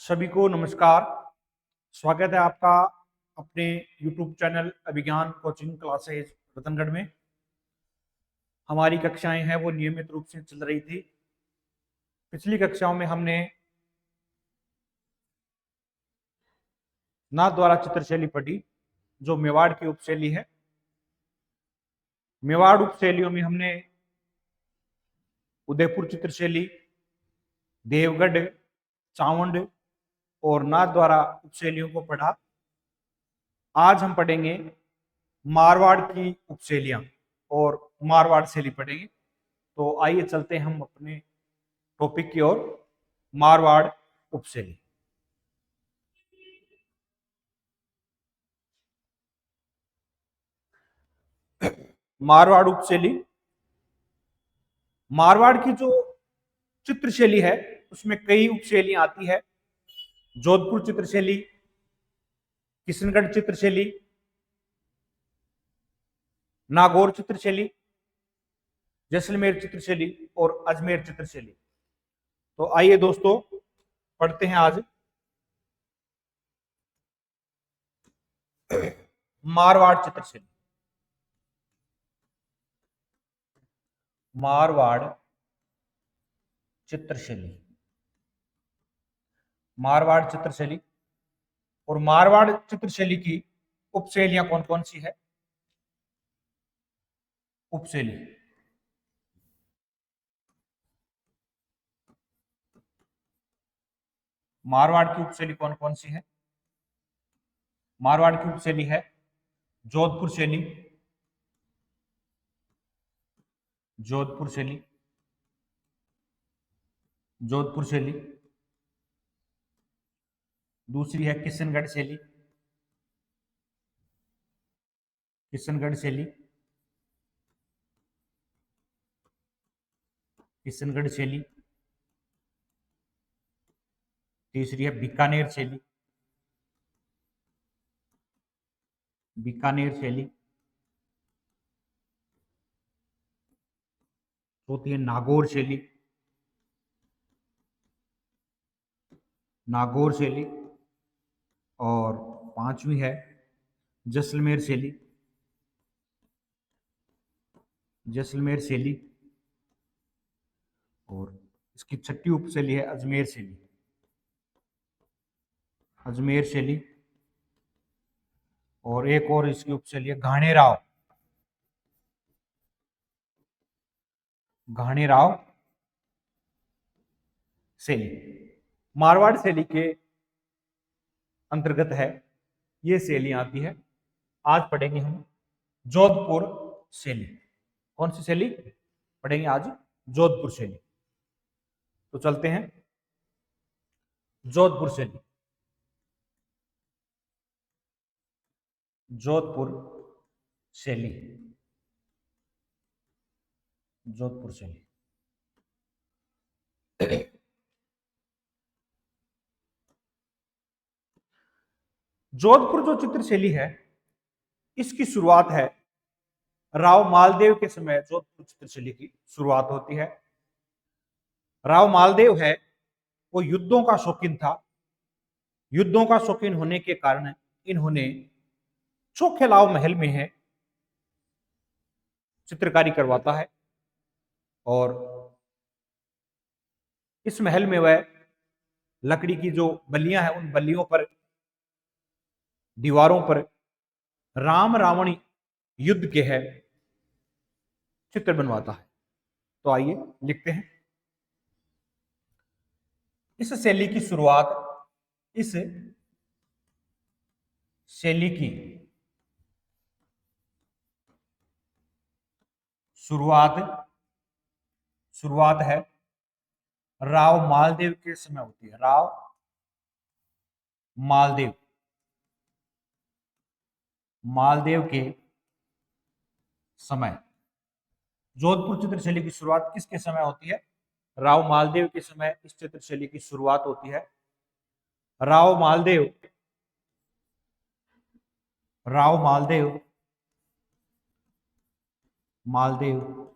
सभी को नमस्कार। स्वागत है आपका अपने YouTube चैनल अभिज्ञान कोचिंग क्लासेज रतनगढ़ में। हमारी कक्षाएं हैं वो नियमित रूप से चल रही थी। पिछली कक्षाओं में हमने नाथ द्वारा चित्रशैली पढ़ी, जो मेवाड़ की उपशैली है। मेवाड़ उपशैलियों में हमने उदयपुर चित्रशैली, देवगढ़, चावंड और नाथ द्वारा उपशैलियों को पढ़ा। आज हम पढ़ेंगे मारवाड़ की उपशैलियां और मारवाड़ शैली पढ़ेंगे। तो आइए चलते हैं हम अपने टॉपिक की ओर। मारवाड़ उपशैली। मारवाड़ उपशैली, मारवाड़ की जो चित्रशैली है उसमें कई उपशैलियां आती है। जोधपुर चित्रशैली, किशनगढ़ चित्रशैली, नागौर चित्रशैली, जैसलमेर चित्रशैली और अजमेर चित्रशैली। तो आइए दोस्तों पढ़ते हैं आज मारवाड़ चित्रशैली। मारवाड़ चित्रशैली, मारवाड़ चित्रशैली और मारवाड़ चित्रशैली की उपशैलियां कौन कौन सी है? उपशैली, मारवाड़ की उपशैली कौन कौन सी है? मारवाड़ की उपशैली है जोधपुर शैली, जोधपुर शैली, जोधपुर शैली। दूसरी है किशनगढ़ शैली, किशनगढ़ शैली, किशनगढ़ शैली। तीसरी है बीकानेर शैली, बीकानेर शैली। चौथी है नागौर शैली, नागौर शैली। और पांचवी है जैसलमेर शैली, जैसलमेर शैली। और इसकी छठी उपशैली है अजमेर शैली, अजमेर शैली। और एक और इसकी उपशैली है घाणेराव, घाणेराव शैली। मारवाड़ शैली के अंतर्गत है ये शैलियां आती है। आज पढ़ेंगे हम जोधपुर शैली। कौन सी शैली पढ़ेंगे आज? जोधपुर शैली। तो चलते हैं जोधपुर शैली। जोधपुर शैली, जोधपुर शैली। जोधपुर जो चित्रशैली है इसकी शुरुआत है राव मालदेव के समय। जोधपुर चित्रशैली की शुरुआत होती है। राव मालदेव है वो युद्धों का शौकीन था। युद्धों का शौकीन होने के कारण इन्होंने चोखेलाव महल में है चित्रकारी करवाता है। और इस महल में वह लकड़ी की जो बल्लियां हैं उन बल्लियों पर, दीवारों पर राम रावण युद्ध के है चित्र बनवाता है। तो आइए लिखते हैं। इस शैली की शुरुआत, इस शैली की शुरुआत, शुरुआत है राव मालदेव के समय होती है। राव मालदेव, मालदेव के समय। जोधपुर चित्रशैली की शुरुआत किसके समय होती है? राव मालदेव के समय इस चित्रशैली की शुरुआत होती है। राव मालदेव, राव मालदेव, मालदेव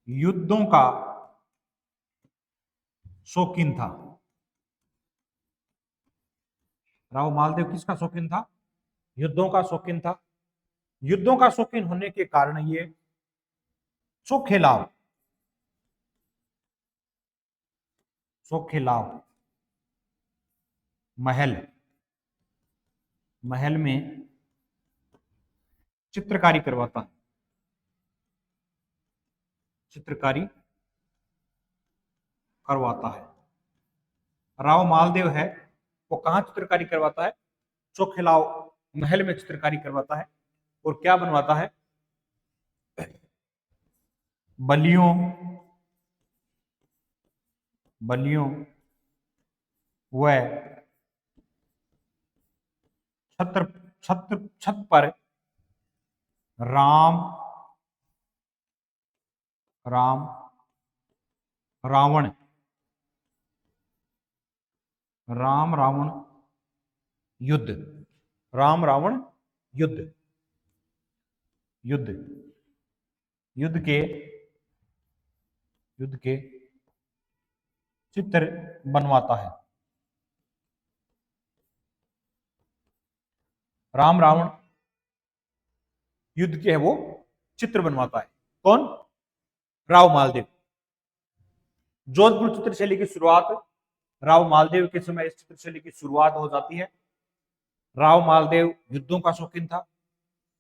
युद्धों का शौकीन था। राव मालदेव किसका शौकीन था? युद्धों का शौकीन था। युद्धों का शौकीन होने के कारण ये चोखेलाव चोखेलाव महल महल में चित्रकारी करवाता है। चित्रकारी करवाता है। राव मालदेव है वो कहां चित्रकारी करवाता है? चोखेलाव महल में चित्रकारी करवाता है। और क्या बनवाता है? बलियों बलियों व छत्र छत्र छत पर राम राम रावण राम रावण युद्ध राम रावण युद्ध युद्ध युद्ध के युद्ध के चित्र बनवाता है। राम रावण युद्ध के है वो चित्र बनवाता है। कौन? राव मालदेव। जोधपुर चित्रशैली की शुरुआत राव मालदेव के समय इस चित्रशैली की शुरुआत हो जाती है। राव मालदेव युद्धों का शौकीन था।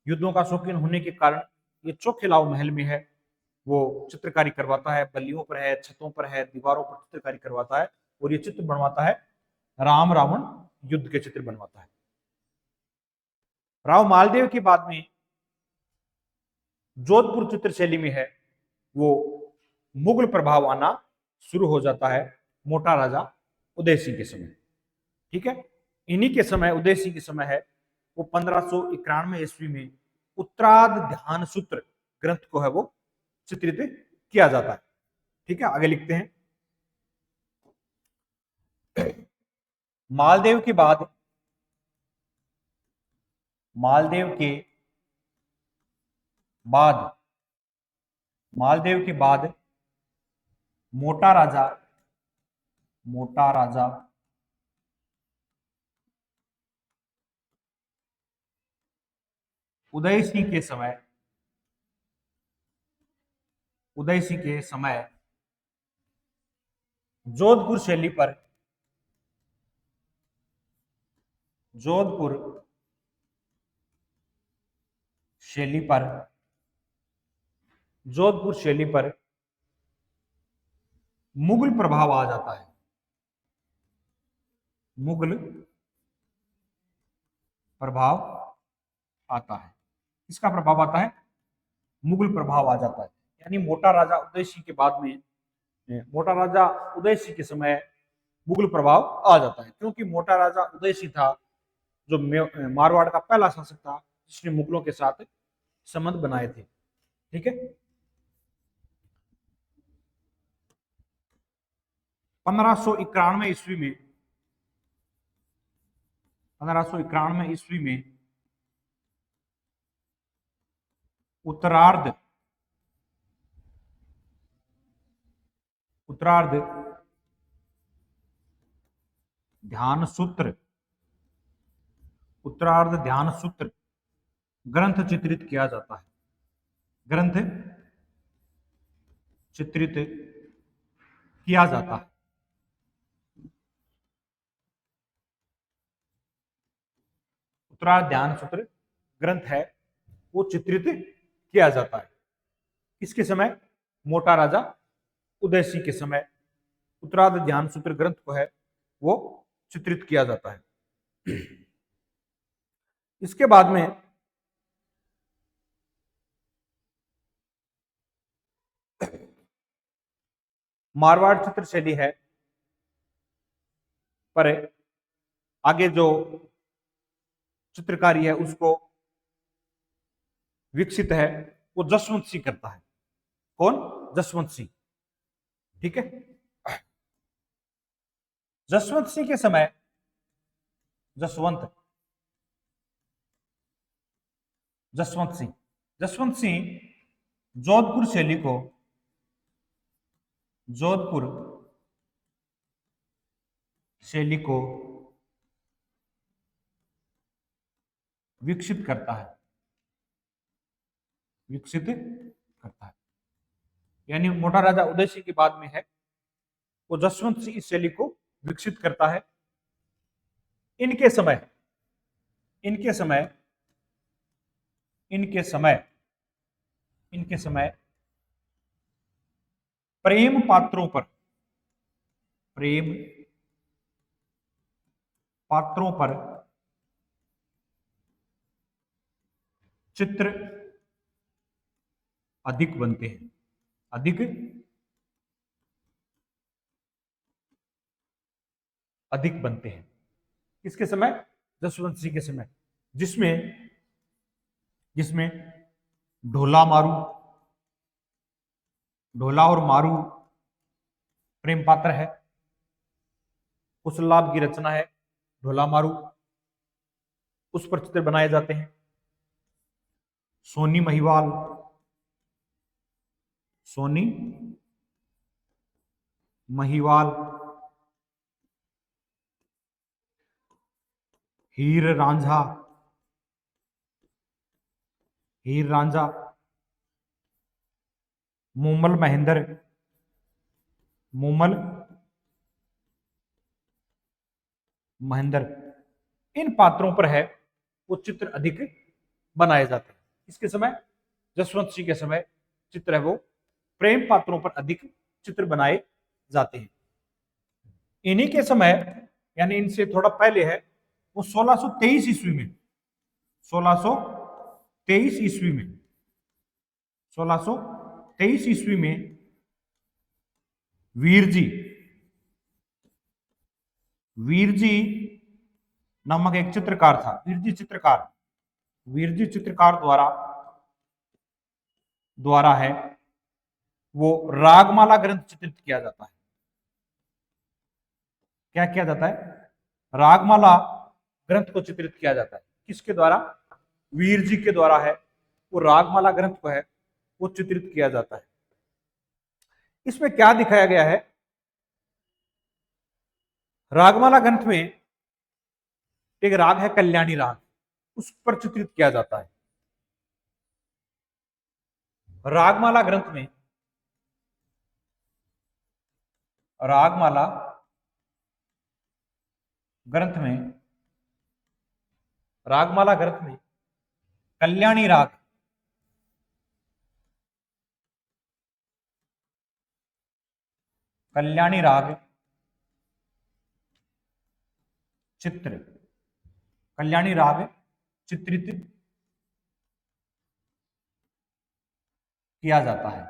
युद्धों का शौकीन होने के कारण ये चोखेलाव महल में है वो चित्रकारी करवाता है। बल्लियों पर है, छतों पर है, दीवारों पर चित्रकारी करवाता है और ये चित्र बनवाता है। राम रावण युद्ध के चित्र बनवाता है। राव मालदेव के बाद में जोधपुर चित्रशैली में है वो मुगल प्रभाव आना शुरू हो जाता है मोटा राजा उदय सिंह के समय। ठीक है, इन्हीं के समय, उदय सिंह के समय है वो 1591 ईस्वी में उत्तरार्ध ध्यान सूत्र ग्रंथ को है वो चित्रित किया जाता है। ठीक है, आगे लिखते हैं। मालदेव के बाद मालदेव के बाद मालदेव के बाद मोटा राजा उदय सिंह के समय जोधपुर शैली पर जोधपुर शैली पर मुगल प्रभाव आ जाता है। मुगल प्रभाव आता है। किसका प्रभाव आता है? मुगल प्रभाव आ जाता है। यानी मोटा राजा उदय सिंह के बाद में, मोटा राजा उदय सिंह के समय मुगल प्रभाव आ जाता है, क्योंकि मोटा राजा उदय सिंह था जो मारवाड़ का पहला शासक था जिसने मुगलों के साथ संबंध बनाए थे। ठीक है, 1591 ईस्वी में 1591 ईस्वी में उत्तरार्ध ध्यान सूत्र ग्रंथ चित्रित किया जाता है। ग्रंथ चित्रित किया जाता है। उत्तरार्ध ध्यान सूत्र ग्रंथ है वो चित्रित किया जाता है। किसके समय? मोटा राजा उदय सिंह के समय उत्तरार्ध ध्यान सूत्र ग्रंथ को है वो चित्रित किया जाता है। इसके बाद में मारवाड़ चित्रशैली है पर आगे जो चित्रकारी है उसको विकसित है वो जसवंत सिंह करता है। कौन? जसवंत सिंह। ठीक है, जसवंत सिंह के समय जसवंत सिंह जोधपुर शैली को विकसित करता है, विकसित करता है। यानी मोटा राजा उदय सिंह के बाद में है वो जसवंत सिंह इस शैली को विकसित करता है। इनके समय इनके समय इनके समय इनके समय प्रेम पात्रों पर चित्र अधिक बनते हैं, अधिक बनते हैं। किसके समय? जसवंत सिंह के समय, जिसमें ढोला और मारू प्रेम पात्र है। कुशलाभ की रचना है ढोला मारू, उस पर चित्र बनाए जाते हैं। सोनी महिवाल, हीर रांझा, मोमल महेंद्र, इन पात्रों पर है वो चित्र अधिक बनाए जाते हैं। इसके समय, जसवंत सिंह के समय चित्र है वो प्रेम पात्रों पर अधिक चित्र बनाए जाते हैं। इन्हीं के समय यानी इनसे थोड़ा पहले है वो 1623 ईस्वी में 1623 ईस्वी में वीर जी नामक एक चित्रकार था। वीर जी चित्रकार द्वारा है वो रागमाला ग्रंथ चित्रित किया जाता है। क्या किया जाता है? रागमाला ग्रंथ को चित्रित किया जाता है। किसके द्वारा? वीर जी के द्वारा है वो रागमाला ग्रंथ को है वो चित्रित किया जाता है। इसमें क्या दिखाया गया है? रागमाला ग्रंथ में एक राग है कल्याणी राग, उस पर चित्रित किया जाता है। रागमाला ग्रंथ में कल्याणी राग चित्रित किया जाता है।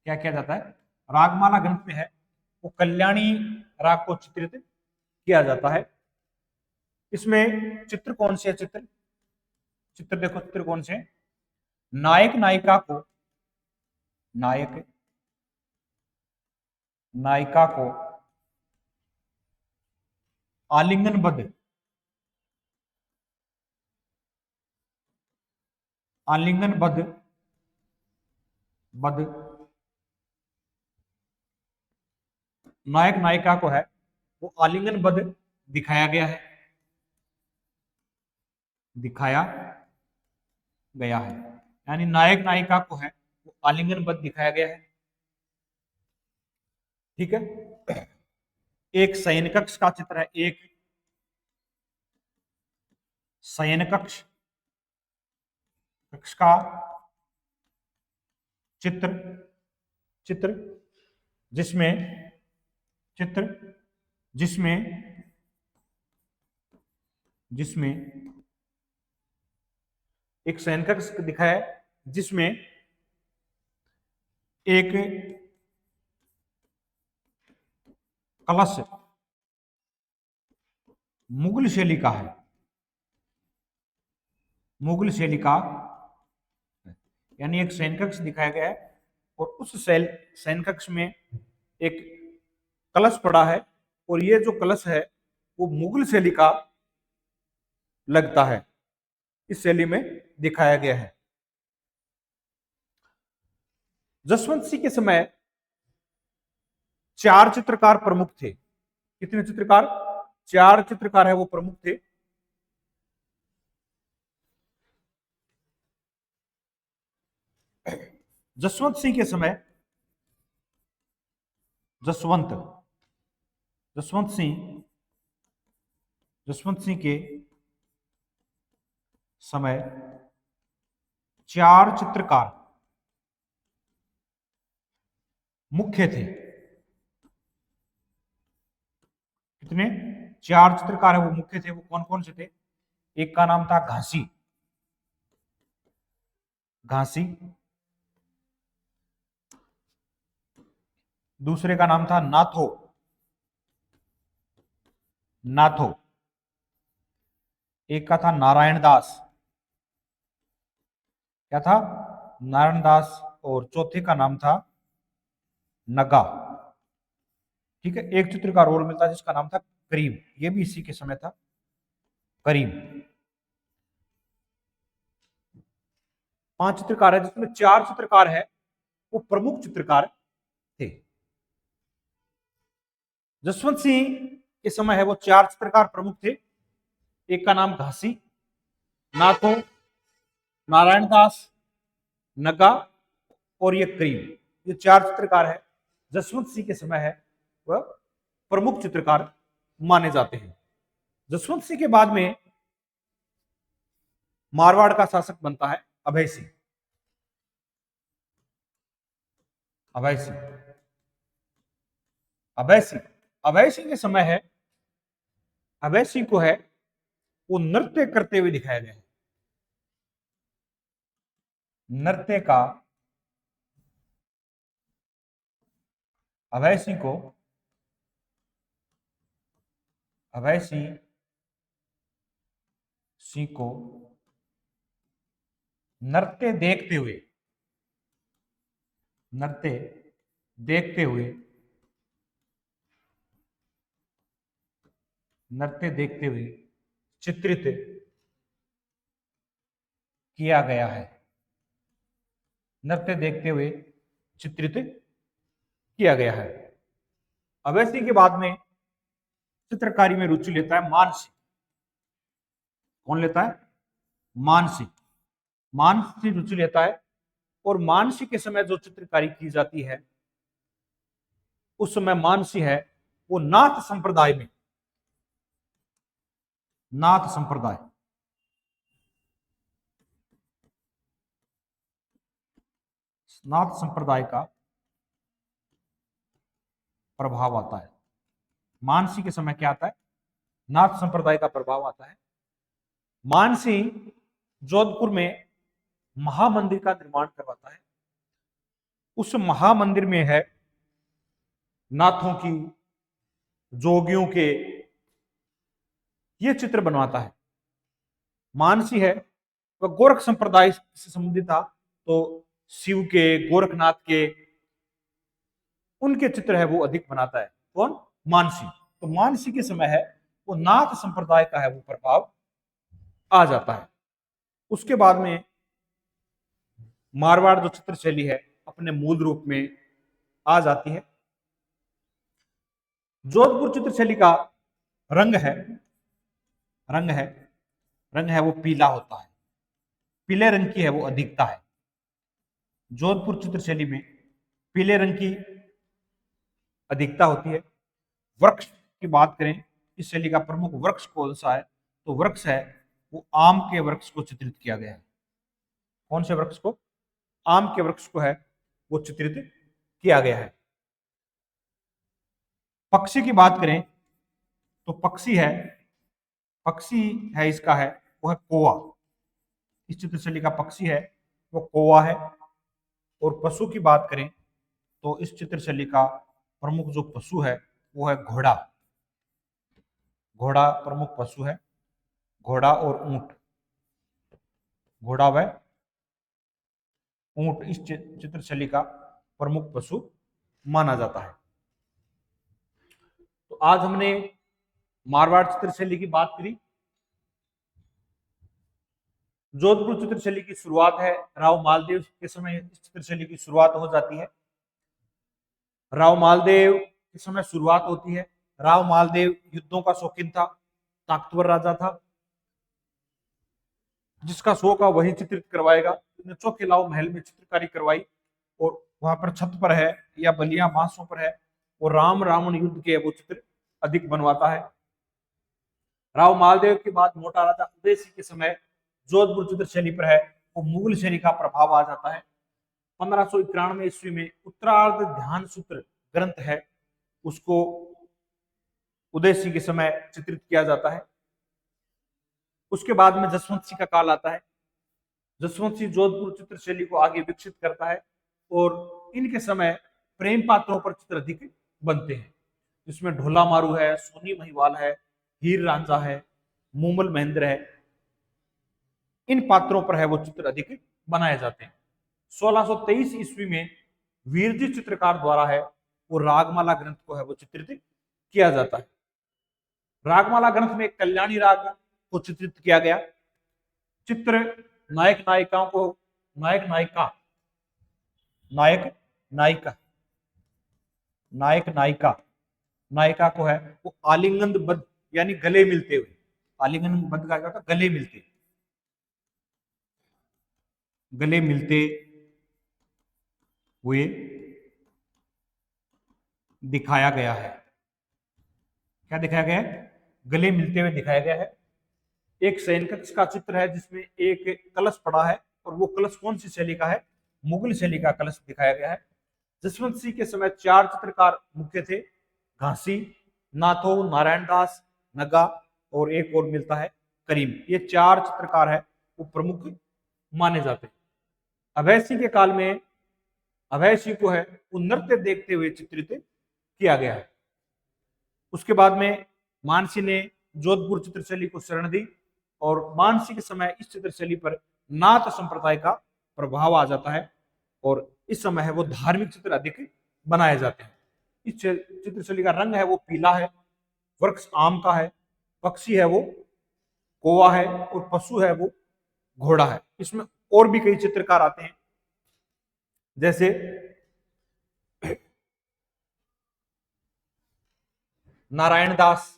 क्या किया जाता है? रागमाला ग्रंथ में है वो कल्याणी राग को चित्रित किया जाता है। इसमें चित्र कौन से है? चित्र देखो, चित्र कौन से? नायक नायिका को आलिंगनबद्ध नायक नायिका को है वो आलिंगनबद्ध दिखाया गया है। यानी नायक नायिका को है वो आलिंगनबद्ध दिखाया गया है। ठीक है। एक शयन कक्ष का चित्र है, एक शयन कक्ष का चित्र जिसमें एक शयन कक्ष दिखाया है जिसमें एक कलश मुगल शैली का है, यानी एक शयन कक्ष दिखाया गया है और उस शयन कक्ष में एक कलश पड़ा है और ये जो कलश है वो मुगल शैली का लगता है, इस शैली में दिखाया गया है। जसवंत सिंह के समय 4 चित्रकार प्रमुख थे। कितने चित्रकार? 4 चित्रकार है वो प्रमुख थे। जसवंत सिंह के समय, जसवंत सिंह के समय 4 चित्रकार मुख्य थे। कितने? 4 चित्रकार है वो मुख्य थे। वो कौन कौन से थे? एक का नाम था घासी, दूसरे का नाम था नाथो, एक का था नारायण दास, क्या था? नारायण दास। और चौथे का नाम था नगा। ठीक है, एक चित्रकार और मिलता जिसका नाम था करीम, ये भी इसी के समय था, करीम। 5 चित्रकार है जिसमें 4 चित्रकार है वो प्रमुख चित्रकार थे। जसवंत सिंह के समय है वो 4 चित्रकार प्रमुख थे। एक का नाम घासी, नाथो, नारायण दास, नगा और ये करीम। ये 4 चित्रकार है जसवंत सिंह के समय है वह प्रमुख चित्रकार माने जाते हैं। जसवंत सिंह के बाद में मारवाड़ का शासक बनता है अभय सिंह। अभय सिंह के समय है, अभय सिंह को है वो नृत्य करते हुए दिखाया गया है। नृत्य का अभय सिंह को नृत्य देखते हुए चित्रित किया गया है। नृत्य देखते हुए चित्रित किया गया है। अभय सिंह के बाद में चित्रकारी में रुचि लेता है मानसिंह। कौन लेता है? मानसिंह रुचि लेता है। और मानसिंह के समय जो चित्रकारी की जाती है उस समय मानसिंह है वो नाथ संप्रदाय का प्रभाव आता है। मानसिंह के समय क्या आता है? नाथ संप्रदाय का प्रभाव आता है। मानसिंह जोधपुर में महामंदिर का निर्माण करवाता है। उस महामंदिर में है नाथों की, जोगियों के ये चित्र बनवाता है। मानसिंह है वह गोरख संप्रदाय से संबंधित था, तो शिव के, गोरखनाथ के, उनके चित्र है वो अधिक बनाता है। कौन? मानसिंह। तो मानसिंह के समय है वो नाथ संप्रदाय का है वो प्रभाव आ जाता है। उसके बाद में मारवाड़ जो चित्रशैली है अपने मूल रूप में आ जाती है। जोधपुर चित्रशैली का रंग है वो पीला होता है, पीले रंग की है वो अधिकता है। जोधपुर चित्रशैली में पीले रंग की अधिकता होती है। वृक्ष की बात करें, इस शैली का प्रमुख वृक्ष कौन सा है? तो वृक्ष है वो आम के वृक्ष को चित्रित किया गया है। कौन से वृक्ष को? आम के वृक्ष को है वो चित्रित किया गया है। पक्षी की बात करें तो पक्षी है इसका है वो है कौवा। इस चित्रशैली का पक्षी है वो कौवा है। और पशु की बात करें तो इस चित्रशैली का प्रमुख जो पशु है वो है घोड़ा। घोड़ा प्रमुख पशु है। घोड़ा और ऊंट, घोड़ा व ऊंट इस चित्रशैली का प्रमुख पशु माना जाता है। तो आज हमने मारवाड़ चित्रशैली की बात करी। जोधपुर चित्रशैली की शुरुआत है राव मालदेव के समय, इस चित्रशैली की शुरुआत हो जाती है। राव मालदेव के समय शुरुआत होती है। राव मालदेव युद्धों का शौकीन था, ताकतवर राजा था, जिसका शौक है वही चित्रित करवाएगा। उसने चौके लाओ महल में चित्रकारी करवाई और वहां पर छत पर है या बलिया बांसों पर है, वो राम रावण युद्ध के वो चित्र अधिक बनवाता है। राव मालदेव के बाद मोटा राजा उदय सिंह के समय जोधपुर चित्रशैली पर है वो मुगल शैली का प्रभाव आ जाता है। 1591 ईस्वी में उत्तरार्ध ध्यान सूत्र ग्रंथ है, उसको उदय सिंह के समय चित्रित किया जाता है। उसके बाद में जसवंत सिंह का काल आता है। जसवंत सिंह जोधपुर चित्रशैली को आगे विकसित करता है और इनके समय प्रेम पात्रों पर चित्र अधिक बनते हैं, जिसमें ढोला मारू है, सोनी महिवाल है, हीर रांझा है, मूमल महेंद्र है। इन पात्रों पर है वो चित्र अधिक बनाए जाते हैं। 1623 ईस्वी में वीरजी चित्रकार द्वारा है वो रागमाला ग्रंथ को है वो चित्रित किया जाता है। रागमाला ग्रंथ में कल्याणी राग को चित्रित किया गया। चित्र नायक नायिकाओं को नायक नायिका नायक नायिका नायक नायिका नायिका को है वो आलिंगनबद्ध यानी गले मिलते हुए, आलिंगनबद्ध का क्या गले मिलते, गले मिलते हुए दिखाया गया है। क्या दिखाया गया है? गले मिलते हुए दिखाया गया है। एक शयन कक्ष का चित्र है जिसमें एक कलश पड़ा है और वो कलश कौन सी शैली का है? मुगल शैली का कलश दिखाया गया है। जसवंत सिंह के समय 4 चित्रकार मुख्य थे, घासी, नाथो, नारायण दास, नगा और एक और मिलता है करीम। ये 4 चित्रकार है वो प्रमुख माने जाते हैं। अभय सिंह के काल में अभय सिंह को है वो नृत्य देखते हुए चित्रित किया गया है। उसके बाद में मानसी ने जोधपुर चित्रशैली को शरण दी और मानसी के समय इस चित्रशैली पर नाथ संप्रदाय का प्रभाव आ जाता है और इस समय है वो धार्मिक चित्र अधिक बनाए जाते हैं। इस चित्रशैली का रंग है वो पीला है, वृक्ष आम का है, पक्षी है वो कौवा है और पशु है वो घोड़ा है। इसमें और भी कई चित्रकार आते हैं, जैसे नारायण दास,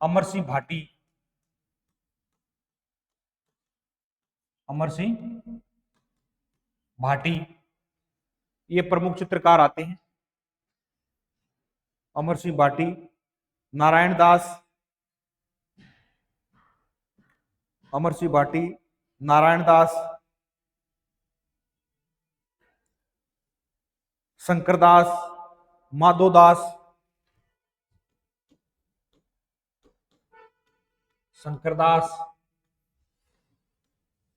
अमर सिंह भाटी, ये प्रमुख चित्रकार आते हैं। अमर सिंह भाटी, नारायण दास, अमर सिंह भाटी, नारायण दास, शंकरदास, माधोदास, शंकरदास,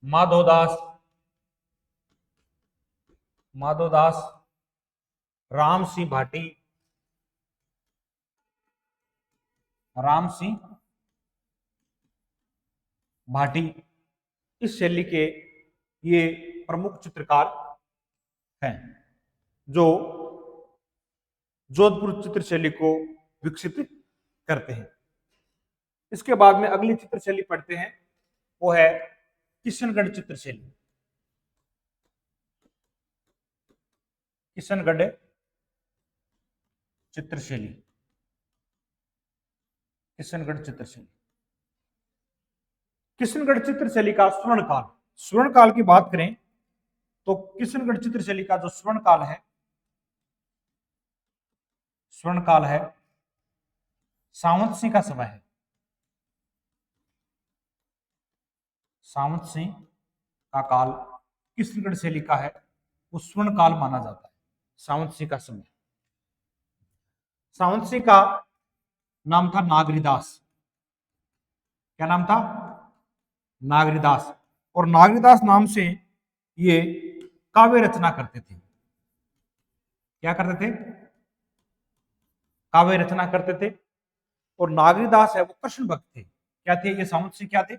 माधोदास, राम सिंह भाटी, इस शैली के ये प्रमुख चित्रकार हैं जो जोधपुर चित्रशैली को विकसित करते हैं। इसके बाद में अगली चित्रशैली पढ़ते हैं, वो है किशनगढ़ चित्रशैली। किशनगढ़ चित्रशैली, किशनगढ़ चित्रशैली, किशनगढ़ चित्रशैली का स्वर्ण काल की बात करें तो किशनगढ़ चित्रशैली का जो स्वर्ण काल है सावंत सिंह का समय है। सावंत सिंह का काल किशनगढ़ शैली का है वो स्वर्ण काल माना जाता है। सावंत सिंह का समय, सावंत सिंह का नाम था नागरीदास। क्या नाम था? नागरीदास। और नागरीदास नाम से ये काव्य रचना करते थे। क्या करते थे? काव्य रचना करते थे। और नागरीदास है वो कृष्ण भक्त थे। क्या थे ये सावंत सिंह? क्या थे?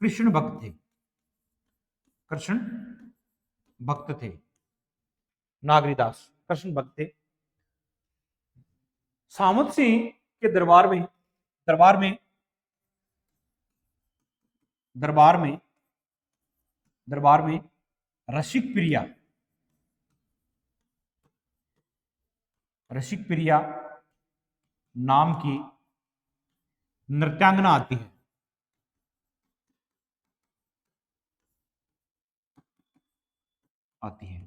कृष्ण भक्त थे। कृष्ण भक्त थे नागरीदास, कृष्ण भक्त थे। सावंत सिंह के दरबार में रसिक प्रिया रसिक प्रिया नाम की नृत्यांगना आती है। आती है,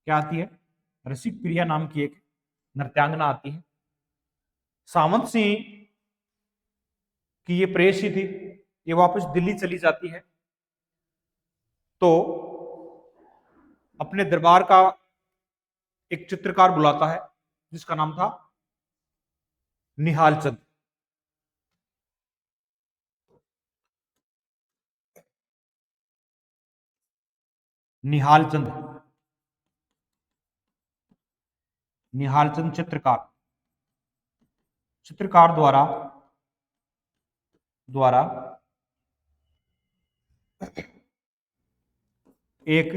क्या आती है? रसिक प्रिया नाम की एक नृत्यांगना आती है। सावंत सिंह की ये प्रेयसी थी, ये वापस दिल्ली चली जाती है, तो अपने दरबार का एक चित्रकार बुलाता है जिसका नाम था निहाल चंद। निहाल चंद, निहाल चंद चित्रकार, चित्रकार द्वारा द्वारा एक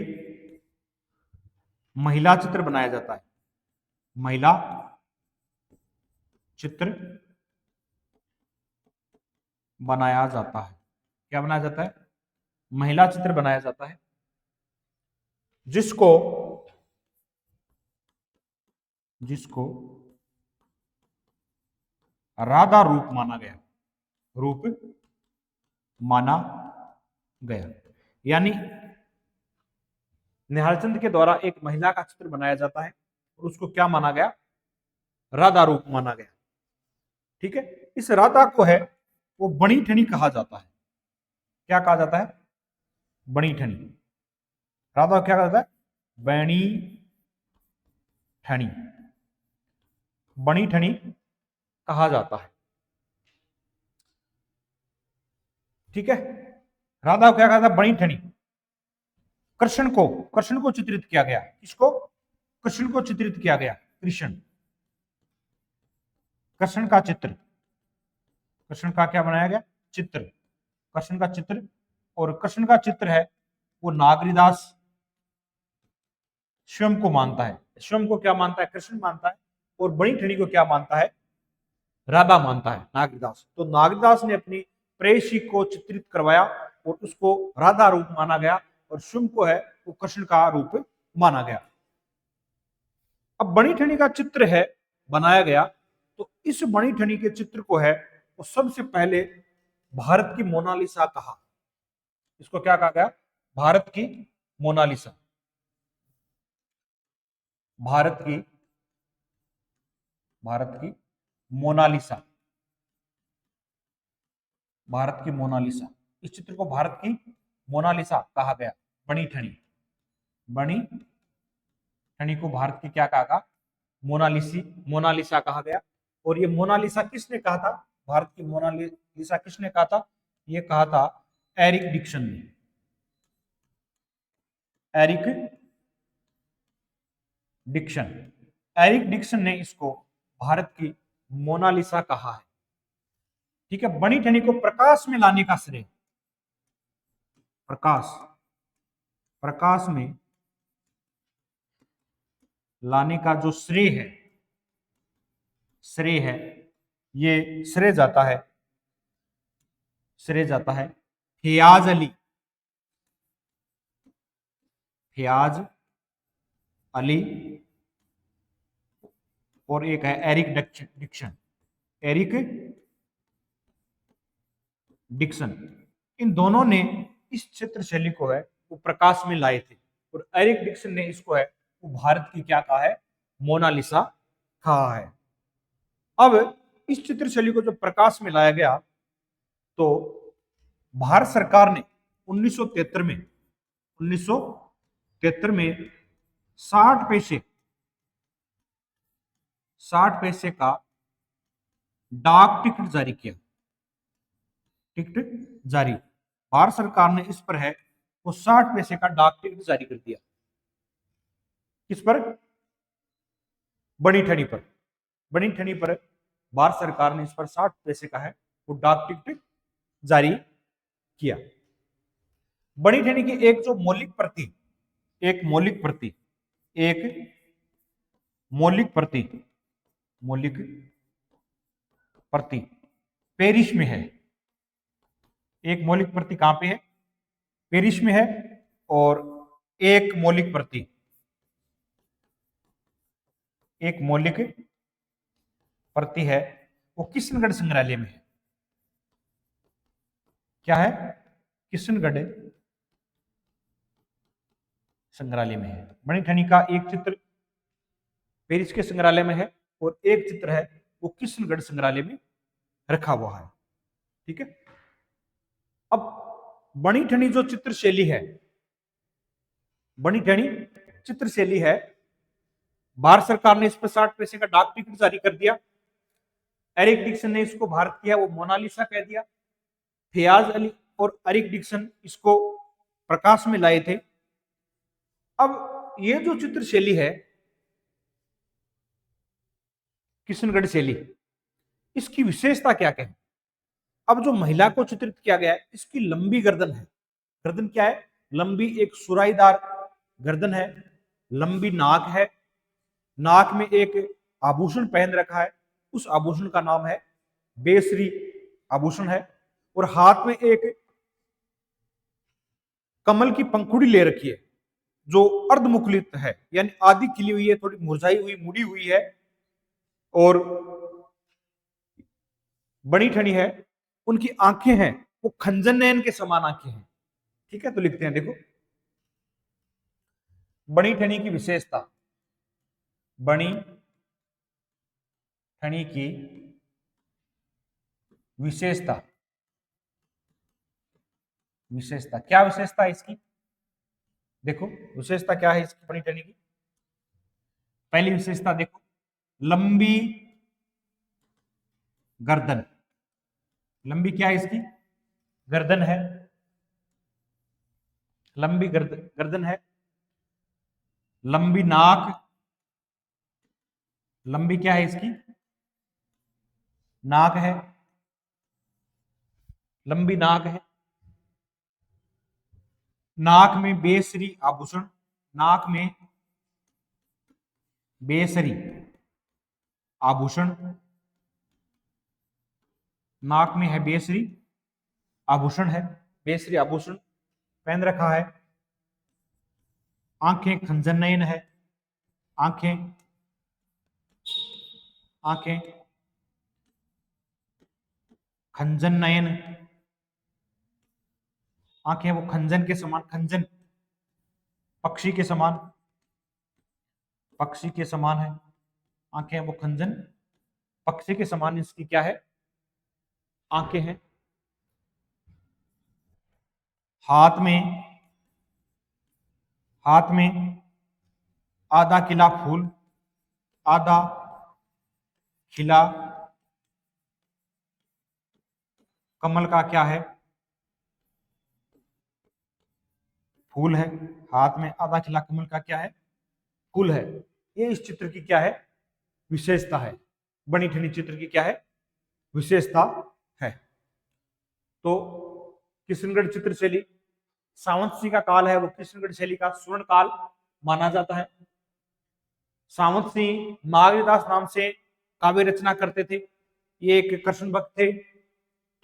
महिला चित्र बनाया जाता है। महिला चित्र बनाया जाता है। क्या बनाया जाता है? महिला चित्र बनाया जाता है, जिसको जिसको राधा रूप माना गया। रूप माना गया, यानी निहालचंद के द्वारा एक महिला का चित्र बनाया जाता है और उसको क्या माना गया? राधा रूप माना गया। ठीक है, इस राधा को है वो बणी ठनी कहा जाता है। क्या कहा जाता है? बणी ठनी। राधा को क्या कहा जाता है? बणी ठनी, बणी ठनी कहा जाता है। ठीक है, राधा को क्या कहा था? बणी ठनी। कृष्ण को चित्रित किया गया। किसको? कृष्ण को चित्रित किया गया। कृष्ण, कृष्ण का चित्र, कृष्ण का क्या बनाया गया? चित्र, कृष्ण का चित्र। और कृष्ण का चित्र है वो नागरीदास स्वयं को मानता है। स्वयं को क्या मानता है? कृष्ण मानता है। और बड़ी ठनी को क्या मानता है? राधा मानता है, नागरीदास। तो नागरीदास ने अपनी प्रेयसी को चित्रित करवाया और उसको राधा रूप माना गया, और स्वयं को है वो कृष्ण का रूप माना गया। अब बणी ठनी का चित्र है बनाया गया, तो इस बणी ठनी के चित्र को है वो सबसे पहले भारत की मोनालिसा कहा। इसको क्या कहा गया? भारत की मोनालिसा। भारत की मोनालिसा, भारत की मोनालिसा। इस चित्र को भारत की मोनालिसा कहा गया। बणी ठनी, बणी ठनी को भारत की क्या कहा गया? मोनालिसा कहा गया। और ये मोनालिसा किसने कहा था? भारत की मोनालिसा किसने कहा था? ये कहा था एरिक डिक्सन ने। एरिक डिक्सन, एरिक डिक्सन ने इसको भारत की मोनालिसा कहा है। ठीक है, बणी ठनी को प्रकाश में लाने का श्रेय, प्रकाश में लाने का जो श्रेय है, ये श्रेय जाता है फयाज अली और एक है एरिक डिक्सन। इन दोनों ने इस चित्र शैली को है वो प्रकाश में लाए थे, और एरिक डिक्सन ने इसको है वो भारत की क्या कहा है? मोनालिसा कहा है। अब इस चित्र शैली को जब प्रकाश में लाया गया, तो भारत सरकार ने 1973 में 60 पैसे का डाक टिकट जारी किया। भारत सरकार ने इस पर है वो 60 पैसे का डाक टिकट जारी कर दिया। किस पर? बणी ठनी पर। बणी ठनी पर भारत सरकार ने इस पर 60 पैसे का है वो डाक टिकट जारी किया। बणी ठनी की एक जो मौलिक प्रति पेरिस में है। एक मौलिक प्रति कहां पे है? पेरिस में है। और एक मौलिक प्रति एक मौलिक प्रति है वो किशनगढ़ संग्रहालय में है। क्या है? किशनगढ़ संग्रहालय में है। मणिठनी का एक चित्र पेरिस के संग्रहालय में है और एक चित्र है वो किशनगढ़ संग्रहालय में रखा हुआ है। ठीक है। अब बणिठनी जो चित्र शैली है, बणिठनी चित्र शैली है, भारत सरकार ने इस पर 60 पैसे का डाक टिकट जारी कर दिया। एरिक डिक्सन ने इसको भारत किया, वो मोनालिसा कह दिया। फयाज अली और एरिक डिक्सन इसको प्रकाश में लाए थे। अब ये जो चित्र शैली है किशनगढ़ शैली, इसकी विशेषता क्या क्या है? अब जो महिला को चित्रित किया गया है इसकी लंबी गर्दन है। गर्दन क्या है? लंबी, एक सुराहीदार गर्दन है, लंबी नाक है, नाक में एक आभूषण पहन रखा है, उस आभूषण का नाम है बेसरी आभूषण है, और हाथ में एक कमल की पंखुड़ी ले रखी है जो अर्धमुखलित है, यानी आधी खिली हुई है, थोड़ी मुरझाई हुई, मुड़ी हुई है। और बणिठनी है, उनकी आंखें हैं वो खंजन नयन के समान आंखें हैं। ठीक है, तो लिखते हैं, देखो बणिठनी की विशेषता, बणिठनी की विशेषता, विशेषता क्या विशेषता है इसकी? देखो विशेषता क्या है इसकी बणिठनी की। पहली विशेषता देखो, लंबी गर्दन। लंबी क्या है इसकी? गर्दन है, लंबी गर्दन है, लंबी नाक, लंबी क्या है इसकी? नाक है, लंबी नाक है, नाक में बेसरी आभूषण, नाक में बेसरी आभूषण, नाक में है बेसरी आभूषण है, बेसरी आभूषण पहन रखा है, आंखें खंजन नयन है, आंखें आंखें खंजन नयन, आंखें वो खंजन के समान, खंजन पक्षी के समान, पक्षी के समान है, आंखें वो खंजन पक्षी के समान इसकी क्या है? आंखें हैं। हाथ में आधा खिला फूल, आधा खिला कमल का क्या है? फूल है। हाथ में आधा खिला कमल का क्या है? फूल है। ये इस चित्र की क्या है? विशेषता है। बणिठनी चित्र की क्या है? विशेषता है। तो किशनगढ़ चित्र शैली, सावंत सिंह का काल है वो किशनगढ़ शैली का स्वर्ण काल माना जाता है। सावंत सिंह नागदास नाम से काव्य रचना करते थे, ये एक कृष्ण भक्त थे।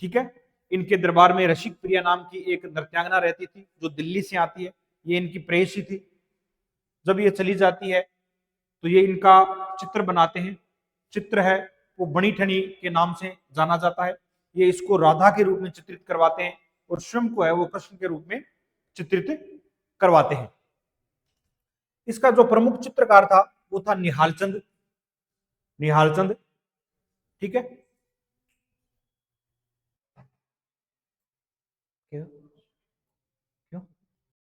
ठीक है, इनके दरबार में रसिक प्रिया नाम की एक नृत्यांगना रहती थी जो दिल्ली से आती है, ये इनकी प्रेयसी थी। जब ये चली जाती है तो ये इनका चित्र बनाते हैं। चित्र है वो बणिठनी के नाम से जाना जाता है। ये इसको राधा के रूप में चित्रित करवाते हैं और स्वयं को है वो कृष्ण के रूप में चित्रित करवाते हैं। इसका जो प्रमुख चित्रकार था वो था निहालचंद। निहालचंद, ठीक है,